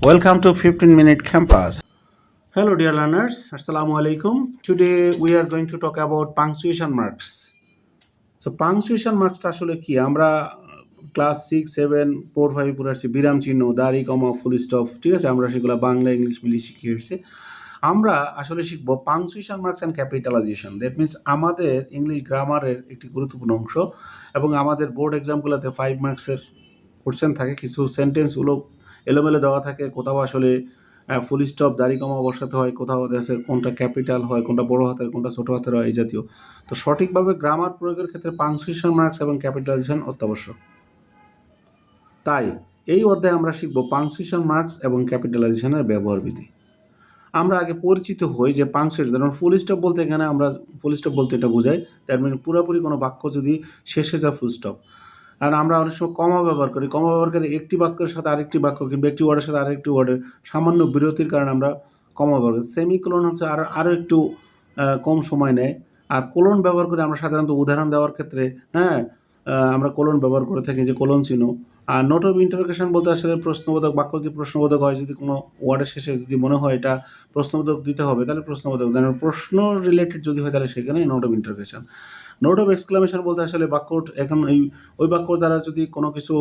Welcome to 15-minute campus. Hello dear learners, Assalamu alaikum. Today we are going to talk about punctuation marks. So punctuation marks আসলে কি আমরা class 6, 7, 4, 5 পড়ে আসছি বিরাম চিহ্ন, দাড়ি, কমা, ফুল স্টপ, ঠিক আছে? আমরা সেগুলো বাংলা ইংলিশ মিলিয়ে শিখে এসেছি। আমরা আসলে শিখবো punctuation marks and capitalisation. That means আমাদের ইংলিশ গ্রামারের একটি গুরুত্বপূর্ণ অংশ এবং আমাদের বোর্ড এক্সামগুলোতে 5 মার্কসের কোশ্চেন থাকে। কিছু সেন্টেন্সগুলো এলোমেলো দেওয়া থাকে, কোথাও আসলে ফুল স্টপ, দাড়ি, কমা বসাতে হয়, কোথাও আছে কোনটা ক্যাপিটাল হয়, কোনটা বড় হাতের, কোনটা ছোটো হাতের হয়, এই জাতীয়। তো সঠিকভাবে গ্রামার প্রয়োগের ক্ষেত্রে পাংচুয়েশন মার্কস এবং ক্যাপিটালাইজেশন অত্যাবশ্যক। তাই এই অধ্যায়ে আমরা শিখব পাংচুয়েশন মার্কস এবং ক্যাপিটালাইজেশনের ব্যবহার বিধি। আমরা আগে পরিচিত হই যে পাংচুয়েশন, যেমন ফুল স্টপ বলতে এখানে আমরা ফুল স্টপ বলতে এটা বোঝাই, তার মানে পুরোপুরি কোনো বাক্য যদি শেষে যায় ফুল স্টপ। আর আমরা অনেক সময় কমা ব্যবহার করি, কমা ব্যবহার করে একটি বাক্যের সাথে আরেকটি বাক্য কিংবা একটি ওয়ার্ডের সাথে আরেকটি ওয়ার্ডের সামান্য বিরতির কারণে আমরা কমা ব্যবহার করি। সেমিকোলন হচ্ছে আরও একটু কম সময় নেয়। আর কোলন ব্যবহার করে আমরা সাধারণত উদাহরণ দেওয়ার ক্ষেত্রে আমরা কোলন ব্যবহার করে থাকি, যে কোলন চিহ্ন। আর নোট অফ ইন্টারোগেশন বলতে আসলে প্রশ্নবোধক বাক্য, যদি প্রশ্নবোধক হয়, যদি কোনো ওয়ার্ডের শেষে যদি মনে হয় এটা প্রশ্নবোধক দিতে হবে, তাহলে প্রশ্নবোধক দেন। প্রশ্ন রিলেটেড যদি হয় তাহলে সেখানে note of interrogation. Note of exclamation বলতে আসলে বাক্য, এখন ওই বাক্য দ্বারা যদি কোনো কিছু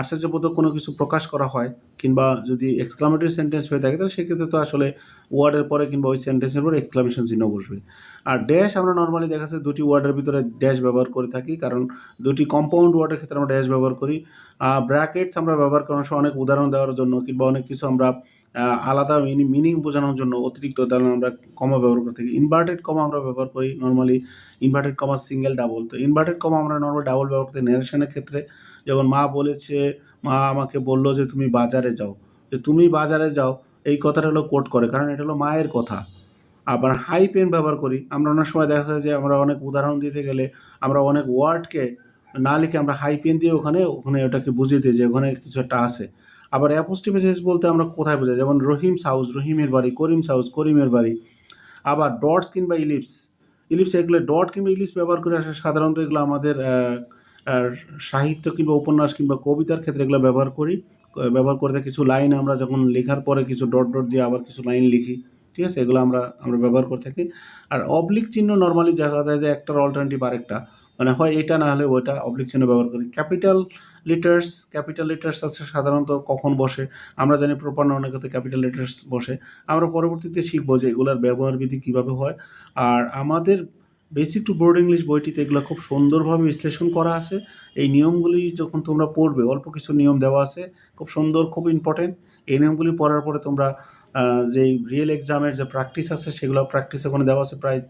আশ্চর্যবোধক কোনো কিছু প্রকাশ করা হয় কিংবা যদি এক্সক্লামেটরি সেন্টেন্স হয়ে থাকে, তাহলে সেক্ষেত্রে তো আসলে ওয়ার্ডের পরে কিংবা ওই সেন্টেন্সের পরে এক্সক্লামেশন চিহ্ন বসবে। আর ড্যাশ আমরা নর্মালি দেখা যাচ্ছে দুটি ওয়ার্ডের ভিতরে ড্যাশ ব্যবহার করে থাকি, কারণ দুটি কম্পাউন্ড ওয়ার্ডের ক্ষেত্রে আমরা ড্যাশ ব্যবহার করি। ব্র্যাকেটস আমরা ব্যবহার করার সময় অনেক উদাহরণ দেওয়ার জন্য কিংবা অনেক কিছু আমরা আলাদা মিনিং বোঝানোর জন্য অতিরিক্ত তাহলে আমরা কমা ব্যবহার করে থাকি। ইনভার্টেড কমা আমরা ব্যবহার করি normally, inverted comma single, double. তো ইনভার্টেড কমা আমরা নর্মাল ডাবল ব্যবহার করতে ন্যারেশনের ক্ষেত্রে, যেমন মা বলেছে, মা আমাকে বললো যে তুমি বাজারে যাও, যে তুমি বাজারে যাও, এই কথাটা হলো কোট করে, কারণ এটা হলো মায়ের কথা। আবার হাই পেন ব্যবহার করি আমরা, অনেক সময় দেখা যায় যে আমরা অনেক উদাহরণ দিতে গেলে আমরা অনেক ওয়ার্ডকে না লিখে আমরা হাই পেন দিয়ে ওখানে ওটাকে বুঝিয়ে দিই যে ওখানে কিছু একটা আছে। আবার অ্যাপোস্ট্রফি এস বলতে আমরা কোথায় বোঝাই, যেমন রহিমস হাউস, রহিমের বাড়ি, করিমস হাউস, করিমের বাড়ি। আবার ডটস কিংবা ইলিপস, এগুলো ডট কিংবা ইলিপস ব্যবহার করে আসে সাধারণত। এগুলো আমাদের সাহিত্য কিংবা উপন্যাস কিংবা কবিতার ক্ষেত্রে এগুলো ব্যবহার করে থাকি। কিছু লাইন আমরা যখন লেখার পরে কিছু ডট ডট দিয়ে আবার কিছু লাইন লিখি, ঠিক আছে? এগুলো আমরা ব্যবহার করে থাকি। আর অবলিক চিহ্ন নর্মালি দেখা যায় যে একটার অল্টারনেটিভ আরেকটা, মানে হয় এটা না হলে ওইটা, অবলিক চিহ্ন ব্যবহার করি। ক্যাপিটাল লেটার্স আছে সাধারণত কখন বসে আমরা জানি, প্রপার নাউনের ক্ষেত্রে ক্যাপিটাল লেটার্স বসে। আমরা পরবর্তীতে শিখবো যে এগুলোর ব্যবহার বিধি কীভাবে হয়। আর আমাদের বেসিক টু বোর্ড ইংলিশ বইটিতে এগুলো খুব সুন্দরভাবে বিশ্লেষণ করা আছে। এই নিয়মগুলি যখন তোমরা পড়বে, অল্প কিছু নিয়ম দেওয়া আছে, খুব সুন্দর, খুব ইম্পর্টেন্ট। এই নিয়মগুলি পড়ার পরে তোমরা যে রিয়েল এক্সামের যে প্র্যাকটিস আছে সেগুলো প্র্যাকটিস ওখানে দেওয়া আছে, প্রায়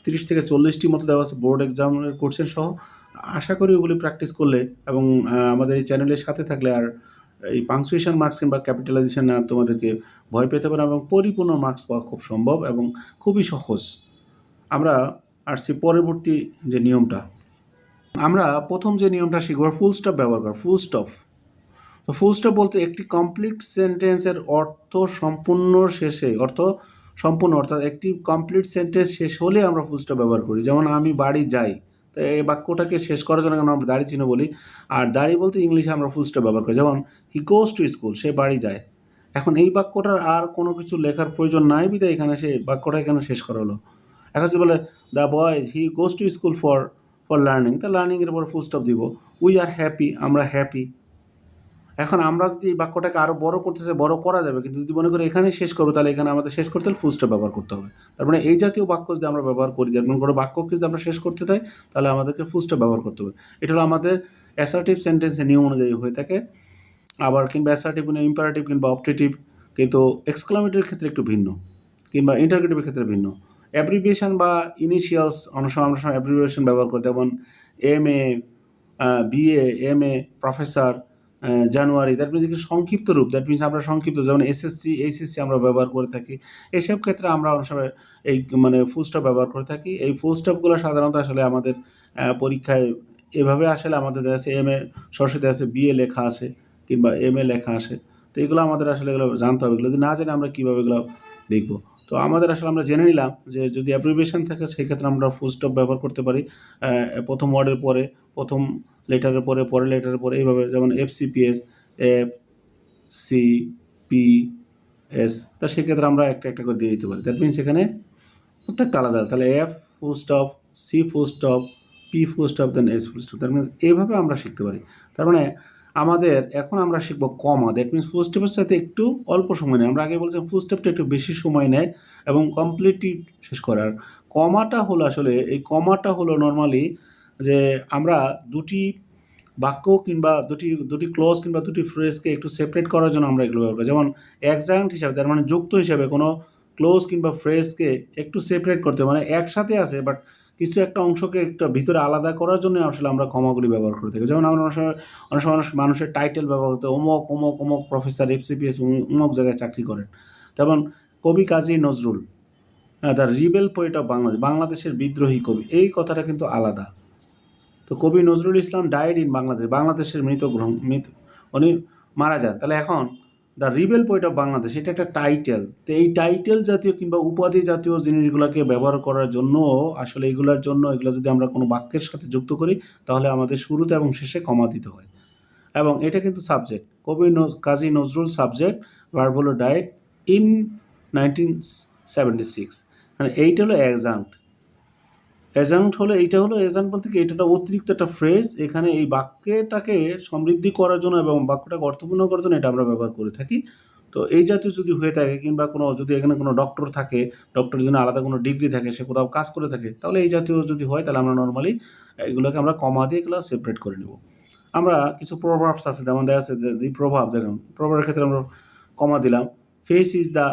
30 থেকে 40টি মতো দেওয়া আছে বোর্ড এক্সামের কোশ্চেন সহ। আশা করি ওগুলি প্র্যাকটিস করলে এবং আমাদের এই চ্যানেলের সাথে থাকলে আর এই পাংচুয়েশন মার্কস কিংবা ক্যাপিটালাইজেশন আর তোমাদেরকে ভয় পেতে পারে এবং পরিপূর্ণ মার্কস পাওয়া খুব সম্ভব এবং খুবই সহজ। আমরা আসছি পরবর্তী যে নিয়মটা। আমরা প্রথম যে নিয়মটা শিখব, ফুল স্টপ ব্যবহার করা। ফুল স্টপ, তো ফুল স্টপ বলতে একটি কমপ্লিট সেন্টেন্সের সম্পূর্ণ অর্থাৎ একটি কমপ্লিট সেন্টেন্স শেষ হলে আমরা ফুল স্টপ ব্যবহার করি। যেমন আমি বাড়ি যাই, তো এই বাক্যটাকে শেষ করার জন্য আমরা দাড়ি চিহ্ন বলি। আর দাড়ি বলতে ইংলিশে আমরা ফুল স্টপ ব্যবহার করি, যেমন হি গোজ টু স্কুল, সে বাড়ি যায়। এখন এই বাক্যটার আর কোনো কিছু লেখার প্রয়োজন নাই বিধায় এখানে সে বাক্যটা এখানে শেষ করা হলো। এখন যদি বলে the boy he goes to school for learning, তা লার্নিংয়ের উপর ফুল স্টপ দিব। উই আর হ্যাপি, আমরা হ্যাপি। এখন আমরা যদি এই বাক্যটাকে আরও বড় করতে চাই, বড় করা যাবে, কিন্তু যদি মনে করি এখানে শেষ করবো, তাহলে এখানে আমাদের শেষ করতে হলে ফুল স্টপ ব্যবহার করতে হবে। তার মানে এই জাতীয় বাক্য যদি আমরা ব্যবহার করি, যেমন কোনো বাক্যকে যদি আমরা শেষ করতে চাই, তাহলে আমাদেরকে ফুল স্টপ ব্যবহার করতে হবে। এটা হলো আমাদের অ্যাসার্টিভ সেন্টেন্সের নিয়ম অনুযায়ী হয়ে থাকে। আবার কিংবা অ্যাসার্টিভ কিংবা ইম্পারেটিভ কিংবা অপটেটিভ, কিন্তু এক্সক্লামেটরির ক্ষেত্রে একটু ভিন্ন, কিংবা ইন্টারগেটিভের ক্ষেত্রে ভিন্ন। অ্যাব্রিভিয়েশন বা ইনিশিয়ালস অনেক সময় আমরা অ্যাব্রিভিয়েশন ব্যবহার করি, যেমন MA, BA, MA, professor, January, that means কি সংক্ষিপ্ত রূপ, দ্যাট মিনস আমরা সংক্ষিপ্ত, যেমন SSC, HSC আমরা ব্যবহার করে থাকি। এইসব ক্ষেত্রে আমরা অনেক সময় এই ফুল স্টপ ব্যবহার করে থাকি। এই ফুল স্টপগুলো সাধারণত আসলে আমাদের পরীক্ষায় এভাবে আসলে আমাদের দেখা যাচ্ছে MA সরাসরি আছে, BA লেখা আছে কিংবা MA লেখা আসে। তো এগুলো আমাদের আসলে এগুলো জানতে হবে। এগুলো যদি না জানি আমরা কীভাবে এগুলো লিখবো। তো আমাদের আসলে আমরা জেনে নিলাম যে যদি অ্যাব্রিভিয়েশন থাকে সেক্ষেত্রে আমরা ফুল স্টপ ব্যবহার করতে পারি, প্রথম ওয়ার্ডের পরে, প্রথম লেটারের পরে, পরের লেটারের পরে, এইভাবে। যেমন FCPS, সি পি এস, তা সেক্ষেত্রে আমরা একটা একটা করে দিয়ে দিতে পারি। দ্যাট মিনস এখানে প্রত্যেকটা আলাদা, তাহলে F full stop, C full stop, P full stop, then S full stop. That means এইভাবে আমরা শিখতে পারি। তার মানে আমাদের এখন আমরা শিখবো কমা। দ্যাট মিনস ফুল স্টেপের সাথে একটু অল্প সময় নেয়। আমরা আগে বলছিলাম ফুল স্টেপটা একটু বেশি সময় নেয় এবং কমপ্লিটলি শেষ করার। কমাটা হলো আসলে, এই কমাটা হলো নর্মালি যে আমরা দুটি বাক্য কিংবা দুটি ক্লোজ কিংবা দুটি ফ্রেজকে একটু সেপারেট করার জন্য আমরা এগুলো ব্যবহার করি। যেমন অ্যাডজাংক্ট হিসাবে, তার মানে যুক্ত হিসাবে কোনো ক্লোজ কিংবা ফ্রেজকে একটু সেপারেট করতে, মানে একসাথে আছে বাট কিছু একটা অংশকে একটা ভিতরে আলাদা করার জন্য আসলে আমরা কমাগুলি ব্যবহার করে থাকি। যেমন আমরা অনেক সময় মানুষের টাইটেল ব্যবহার করতে, অমুক অমুক অমুক প্রফেসর এফসিপিএস অমুক জায়গায় চাকরি করেন। যেমন কবি Kazi Nazrul, the rebel poet of Bangladesh, বাংলাদেশের বিদ্রোহী কবি, এই কথাটা কিন্তু আলাদা। তো কবি নজরুল ইসলাম ডায়েড ইন বাংলাদেশ, বাংলাদেশের উনি মারা যান। তাহলে এখন the rebel poet of Bangladesh, এটা একটা টাইটেল। তো এই টাইটেল জাতীয় কিংবা উপাধি জাতীয় জিনিসগুলোকে ব্যবহার করার জন্য আসলে এগুলো যদি আমরা কোনো বাক্যের সাথে যুক্ত করি তাহলে আমাদের শুরুতে এবং শেষে কমা দিতে হয়। এবং এটা কিন্তু সাবজেক্ট, কবি কাজী নজরুল সাবজেক্ট, ভার্ব হলো ডায়েড ইন 1976, মানে এইটা হলো অ্যাডজাংক্ট। অ্যাডজাংক্ট হলো এইটা হলো অ্যাডজাংক্ট বলতে কি, এটা অতিরিক্ত একটা ফ্রেজ, এখানে এই বাক্যটাকে সমৃদ্ধি করার জন্য এবং বাক্যটাকে অর্থপূর্ণ করার জন্য এটা আমরা ব্যবহার করে থাকি। তো এই জাতীয় যদি হয়ে থাকে কিংবা যদি এখানে কোনো ডক্টর থাকে, ডক্টরের জন্য আলাদা কোনো ডিগ্রি থাকে, সে কোথাও কাজ করে থাকে, তাহলে এই জাতীয় যদি হয় তাহলে আমরা নর্মালি এগুলোকে আমরা কমা দিয়ে এগুলো সেপারেট করে নেব। আমরা কিছু প্রভাবস আছে, যেমন দেখা যাচ্ছে যে প্রভাব, দেখুন প্রভাবের ক্ষেত্রে আমরা কমা দিলাম। Face is the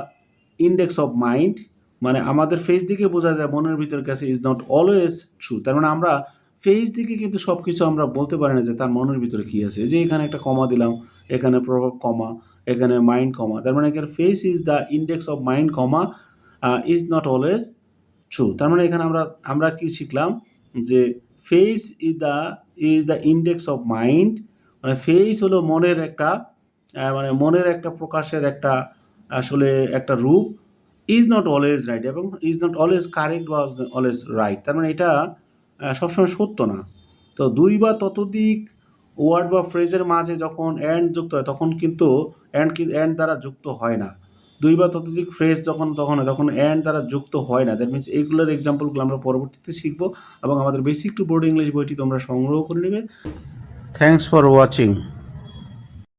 index of mind, মানে আমাদের ফেস দিকে বোঝা যায় মনের ভিতর কাছে ইজ নট অলওয়েজ ট্রু। তার মানে আমরা ফেস দিকে কিন্তু সব কিছু আমরা বলতে পারি না যে তার মনের ভিতরে কী আছে। যে এখানে একটা কমা দিলাম, এখানে প্রভাব কমা, এখানে মাইন্ড কমা, তার মানে এখানে face is the index of mind comma is not always true. তার মানে এখানে আমরা কি শিখলাম যে face is the index of mind, মানে ফেস হলো মনের একটা প্রকাশের একটা আসলে একটা রূপ। ইজ নট অলওয়েজ রাইট, এবং ইজ নট অলওয়েজ কারেক্ট বা অলওয়েজ রাইট, তার মানে এটা সবসময় সত্য না। তো দুই বা ততোধিক ওয়ার্ড বা ফ্রেজের মাঝে যখন অ্যান্ড যুক্ত হয় তখন কিন্তু অ্যান্ড দ্বারা যুক্ত হয় না। দুই বা ততোধিক ফ্রেজ যখন অ্যান্ড দ্বারা যুক্ত হয় না। দ্যাট মিনস এইগুলোর এক্সাম্পলগুলো আমরা পরবর্তীতে শিখবো এবং আমাদের বেসিক টু বোর্ড ইংলিশ বইটি তোমরা সংগ্রহ করে নেবে। Thanks for watching.